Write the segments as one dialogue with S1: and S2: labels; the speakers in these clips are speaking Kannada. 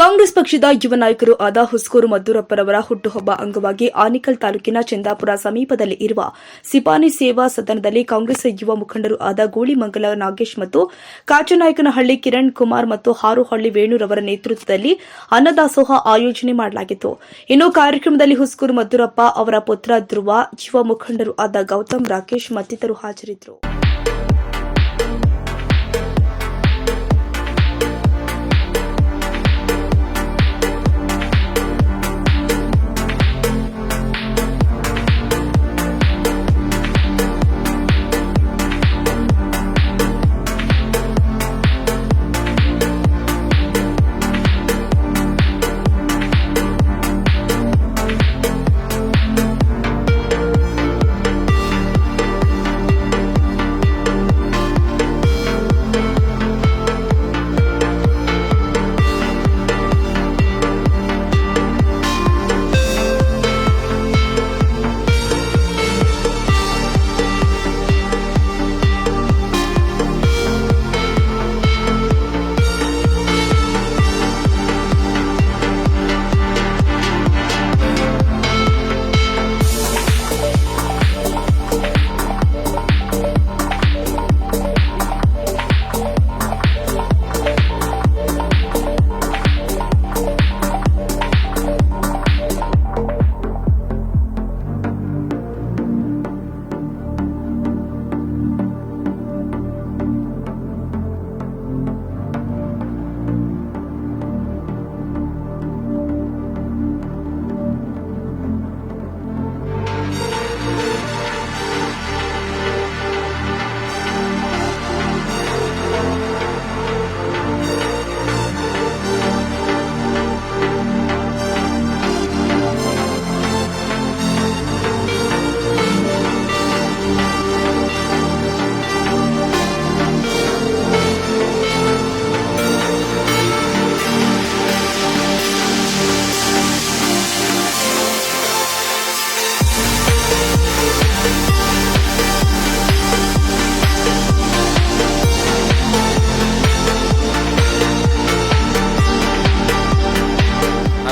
S1: ಕಾಂಗ್ರೆಸ್ ಪಕ್ಷದ ಯುವ ನಾಯಕರು ಆದ ಹುಸ್ಕೂರು ಮದ್ದೂರಪ್ಪರವರ ಹುಟ್ಟುಹಬ್ಬ ಅಂಗವಾಗಿ ಆನೇಕಲ್ ತಾಲೂಕಿನ ಚಂದಾಪುರ ಸಮೀಪದಲ್ಲಿ ಇರುವ ಸಿಪಾನಿ ಸೇವಾ ಸದನದಲ್ಲಿ ಕಾಂಗ್ರೆಸ್ ಯುವ ಮುಖಂಡರು ಆದ ಗೂಳಿಮಂಗಲ ನಾಗೇಶ್ ಮತ್ತು ಕಾಚನಾಯಕನಹಳ್ಳಿ ಕಿರಣ್ ಕುಮಾರ್ ಮತ್ತು ಹಾರೋಹಳ್ಳಿ ವೇಣುರವರ ನೇತೃತ್ವದಲ್ಲಿ ಅನ್ನದಾಸೋಹ ಆಯೋಜನೆ ಮಾಡಲಾಗಿತ್ತು. ಇನ್ನು ಕಾರ್ಯಕ್ರಮದಲ್ಲಿ ಹುಸ್ಕೂರು ಮದ್ದೂರಪ್ಪ ಅವರ ಪುತ್ರ ಧ್ರುವ, ಯುವ ಮುಖಂಡರು ಆದ ಗೌತಮ್, ರಾಕೇಶ್ ಮತ್ತಿತರರು ಹಾಜರಿದ್ದರು.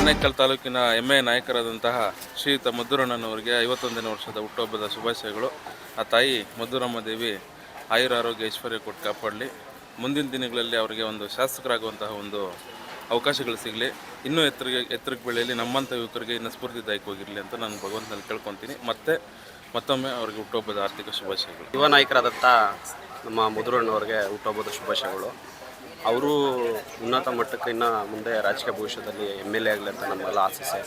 S2: ಆನೇಕಲ್ ತಾಲೂಕಿನ ಹೆಮ್ಮೆಯ ನಾಯಕರಾದಂತಹ ಶ್ರೀಯುತ ಮದ್ದೂರಣ್ಣನವರಿಗೆ 51ನೇ ವರ್ಷದ ಹುಟ್ಟುಹಬ್ಬದ ಶುಭಾಶಯಗಳು. ಆ ತಾಯಿ ಮದ್ದೂರಮ್ಮ ದೇವಿ ಆಯುರ ಆರೋಗ್ಯ ಐಶ್ವರ್ಯ ಕೊಟ್ಟು ಕಾಪಾಡಲಿ. ಮುಂದಿನ ದಿನಗಳಲ್ಲಿ ಅವರಿಗೆ ಒಂದು ಶಾಸಕರಾಗುವಂತಹ ಒಂದು ಅವಕಾಶಗಳು ಸಿಗಲಿ, ಇನ್ನೂ ಎತ್ತರಕ್ಕೆ ಬೆಳೆಯಲಿ, ನಮ್ಮಂಥ ಯುವಕರಿಗೆ ಇನ್ನೂ ಸ್ಫೂರ್ತಿದಾಯಕವಾಗಿರಲಿ ಅಂತ ನಾನು ಭಗವಂತನಲ್ಲಿ ಕೇಳ್ಕೊತೀನಿ. ಮತ್ತೊಮ್ಮೆ ಅವರಿಗೆ ಹುಟ್ಟುಹಬ್ಬದ ಆರ್ಥಿಕ ಶುಭಾಶಯಗಳು.
S3: ಯುವ ನಾಯಕರಾದಂಥ ನಮ್ಮ ಮದ್ದೂರಣ್ಣವ್ರಿಗೆ ಹುಟ್ಟುಹಬ್ಬದ ಶುಭಾಶಯಗಳು. ಅವರು ಉನ್ನತ ಮಟ್ಟಕ್ಕೆ ಇನ್ನು ಮುಂದೆ ರಾಜಕೀಯ ಭವಿಷ್ಯದಲ್ಲಿ MLA ಆಗಲಿ ಅಂತ ನಮ್ಮೆಲ್ಲ ಆಸೆ.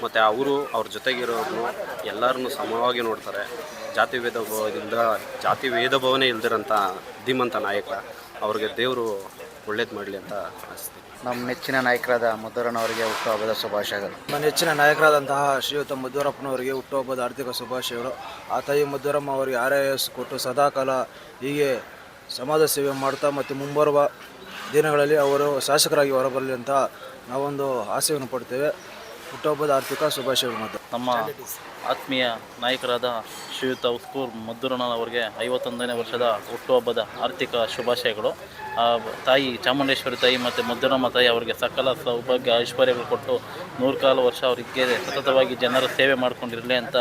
S3: ಮತ್ತು ಅವರು ಅವ್ರ ಜೊತೆಗಿರೋರು ಎಲ್ಲರನ್ನೂ ಸಮವಾಗಿ ನೋಡ್ತಾರೆ. ಜಾತಿ ಭೇದ ಭಾವನೆ ಇಲ್ದಿರೋಂಥ ಧೀಮಂತ ನಾಯಕ. ಅವ್ರಿಗೆ ದೇವರು ಒಳ್ಳೇದು ಮಾಡಲಿ ಅಂತ ಆಸ್ತಿ.
S4: ನಮ್ಮ ನೆಚ್ಚಿನ ನಾಯಕರಾದ ಮದ್ದೂರಣ್ಣವರಿಗೆ ಹುಟ್ಟುಹಬ್ಬದ ಶುಭಾಶಯಗಳು.
S5: ನಮ್ಮ ನೆಚ್ಚಿನ ನಾಯಕರಾದಂತಹ ಶ್ರೀಯುತ ಮದ್ದೂರಪ್ಪನವರಿಗೆ ಹುಟ್ಟುಹಬ್ಬದ ಆರ್ಥಿಕ ಶುಭಾಶಯಗಳು. ಆ ತಾಯಿ ಮದ್ದೂರಮ್ಮ ಅವರಿಗೆ RIS ಕೊಟ್ಟು ಸದಾಕಾಲ ಹೀಗೆ ಸಮಾಜ ಸೇವೆ ಮಾಡ್ತಾ ಮತ್ತು ಮುಂಬರುವ ದಿನಗಳಲ್ಲಿ ಅವರು ಶಾಸಕರಾಗಿ ಹೊರಬರಲಿ ಅಂತ ನಾವೊಂದು ಆಸೆಯನ್ನು ಪಡ್ತೇವೆ. ಹುಟ್ಟುಹಬ್ಬದ ಆರ್ಥಿಕ ಶುಭಾಶಯಗಳು. ಮತ್ತು
S6: ನಮ್ಮ ಆತ್ಮೀಯ ನಾಯಕರಾದ ಶ್ರೀಯುತ ಹುಸ್ಕೂರು ಮದ್ದೂರಣ್ಣನವರಿಗೆ 51ನೇ ವರ್ಷದ ಹುಟ್ಟುಹಬ್ಬದ ಆರ್ಥಿಕ ಶುಭಾಶಯಗಳು. ತಾಯಿ ಚಾಮುಂಡೇಶ್ವರಿ ತಾಯಿ ಮತ್ತು ಮದ್ದೂರಮ್ಮ ತಾಯಿ ಅವರಿಗೆ ಸಕಲ ಸೌಭಾಗ್ಯ ಐಶ್ವರ್ಯಗಳು ಕೊಟ್ಟು 100 ವರ್ಷ ಅವರಿಗೆ ಸತತವಾಗಿ ಜನರ ಸೇವೆ ಮಾಡ್ಕೊಂಡಿರಲಿ ಅಂತ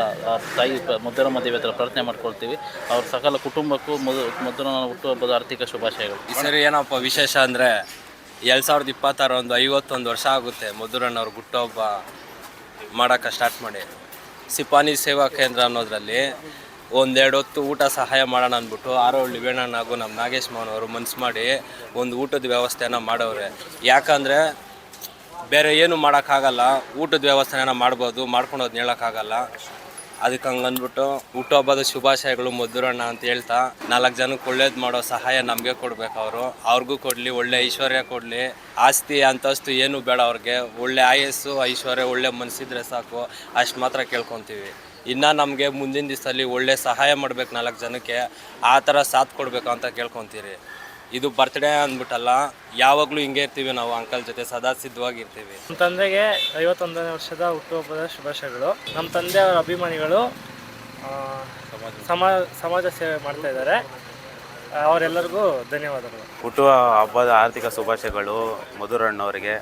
S6: ತಾಯಿ ಮದ್ದೂರಮ್ಮ ದೇವಿ ಹತ್ರ ಪ್ರಾರ್ಥನೆ ಮಾಡ್ಕೊಳ್ತೀವಿ. ಅವ್ರ ಸಕಲ ಕುಟುಂಬಕ್ಕೂ ಮದ್ದೂರಣ್ಣನ ಹುಟ್ಟುಹಬ್ಬದ ಆರ್ಥಿಕ ಶುಭಾಶಯಗಳು.
S7: ಈ ಸರಿ ಏನಪ್ಪ ವಿಶೇಷ ಅಂದರೆ 2026 ಒಂದು 51 ವರ್ಷ ಆಗುತ್ತೆ ಮದ್ದೂರಣ್ಣವ್ರು ಹುಟ್ಟುಹಬ್ಬ ಮಾಡೋಕ್ಕೆ ಸ್ಟಾರ್ಟ್ ಮಾಡಿ. ಸಿಪಾನಿ ಸೇವಾ ಕೇಂದ್ರ ಅನ್ನೋದ್ರಲ್ಲಿ 1-2 ಹೊತ್ತು ಊಟ ಸಹಾಯ ಮಾಡೋಣ ಅಂದ್ಬಿಟ್ಟು ಹಾರೋಹಳ್ಳಿ ವೇಣಣ್ಣ ಹಾಗೂ ನಮ್ಮ ನಾಗೇಶ್ ಮಾವನವರು ಮನಸ್ಸು ಮಾಡಿ ಒಂದು ಊಟದ ವ್ಯವಸ್ಥೆನ ಮಾಡವ್ರೆ. ಯಾಕಂದರೆ ಬೇರೆ ಏನು ಮಾಡೋಕ್ಕಾಗಲ್ಲ, ಊಟದ ವ್ಯವಸ್ಥೆನ ಮಾಡ್ಬೋದು, ಮಾಡ್ಕೊಳೋದು ಹೇಳೋಕ್ಕಾಗಲ್ಲ. ಅದಕ್ಕೆ ಹಂಗಂದ್ಬಿಟ್ಟು ಹುಟ್ಟುಹಬ್ಬದ ಶುಭಾಶಯಗಳು ಮದ್ದೂರಣ್ಣ ಅಂತ ಹೇಳ್ತಾ 4 ಜನಕ್ಕೆ ಒಳ್ಳೇದು ಮಾಡೋ ಸಹಾಯ ನಮಗೆ ಕೊಡಬೇಕು. ಅವ್ರಿಗೂ ಕೊಡಲಿ, ಒಳ್ಳೆ ಐಶ್ವರ್ಯ ಕೊಡಲಿ. ಆಸ್ತಿ ಅಂತಸ್ತು ಏನೂ ಬೇಡ ಅವ್ರಿಗೆ, ಒಳ್ಳೆ ಆಯಸ್ಸು ಐಶ್ವರ್ಯ ಒಳ್ಳೆ ಮನಸ್ಸಿದ್ರೆ ಸಾಕು, ಅಷ್ಟು ಮಾತ್ರ ಕೇಳ್ಕೊತೀವಿ. ಇನ್ನು ನಮಗೆ ಮುಂದಿನ ದಿವಸದಲ್ಲಿ ಒಳ್ಳೆ ಸಹಾಯ ಮಾಡಬೇಕು, 4 ಜನಕ್ಕೆ ಆ ಥರ ಸಾಥ್ ಕೊಡಬೇಕು ಅಂತ ಕೇಳ್ಕೊತೀರಿ. ಇದು ಬರ್ತ್ಡೇ ಅಂದ್ಬಿಟ್ಟಲ್ಲ, ಯಾವಾಗಲೂ ಹಿಂಗೆ ಇರ್ತೀವಿ ನಾವು ಅಂಕಲ್ ಜೊತೆ ಸದಾ ಸಿದ್ಧವಾಗಿರ್ತೀವಿ.
S8: ನಮ್ಮ ತಂದೆಗೆ 51ನೇ ವರ್ಷದ ಹುಟ್ಟುಹಬ್ಬದ ಶುಭಾಶಯಗಳು. ನಮ್ಮ ತಂದೆ ಅವರ ಅಭಿಮಾನಿಗಳು ಸಮಾಜ ಸೇವೆ ಮಾಡ್ತಾ ಇದ್ದಾರೆ. ಅವರೆಲ್ಲರಿಗೂ ಧನ್ಯವಾದಗಳು.
S9: ಹುಟ್ಟುವ ಹಬ್ಬದ ಆರ್ಥಿಕ ಶುಭಾಶಯಗಳು ಮಧುರಣ್ಣವರಿಗೆ.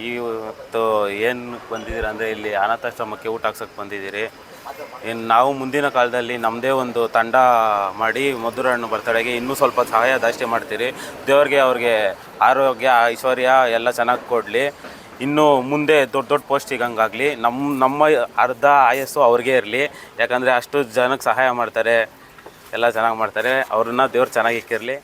S9: ಇವತ್ತು ಏನು ಬಂದಿದ್ದೀರಿ ಅಂದರೆ ಇಲ್ಲಿ ಅನಾಥಾಶ್ರಮಕ್ಕೆ ಊಟ ಹಾಕ್ಸೋಕ್ಕೆ ಬಂದಿದ್ದೀರಿ. ಇನ್ನು ನಾವು ಮುಂದಿನ ಕಾಲದಲ್ಲಿ ನಮ್ಮದೇ ಒಂದು ತಂಡ ಮಾಡಿ ಮಧುರಣ್ಣ ಬರ್ತಡೆಗೆ ಇನ್ನೂ ಸ್ವಲ್ಪ ಸಹಾಯ ಜಾಸ್ತಿ ಮಾಡ್ತೀರಿ. ದೇವ್ರಿಗೆ ಅವ್ರಿಗೆ ಆರೋಗ್ಯ ಐಶ್ವರ್ಯ ಎಲ್ಲ ಚೆನ್ನಾಗಿ ಕೊಡಲಿ. ಇನ್ನೂ ಮುಂದೆ ದೊಡ್ಡ ದೊಡ್ಡ ಪೋಸ್ಟ್ ಸಿಗಂಗಾಗಲಿ. ನಮ್ಮ ಅರ್ಧ ಆಯಸ್ಸು ಅವ್ರಿಗೆ ಇರಲಿ. ಯಾಕಂದರೆ ಅಷ್ಟು ಜನಕ್ಕೆ ಸಹಾಯ ಮಾಡ್ತಾರೆ, ಎಲ್ಲ ಚೆನ್ನಾಗಿ ಮಾಡ್ತಾರೆ. ಅವ್ರನ್ನ ದೇವ್ರು ಚೆನ್ನಾಗಿ ಇಕ್ಕಿರಲಿ.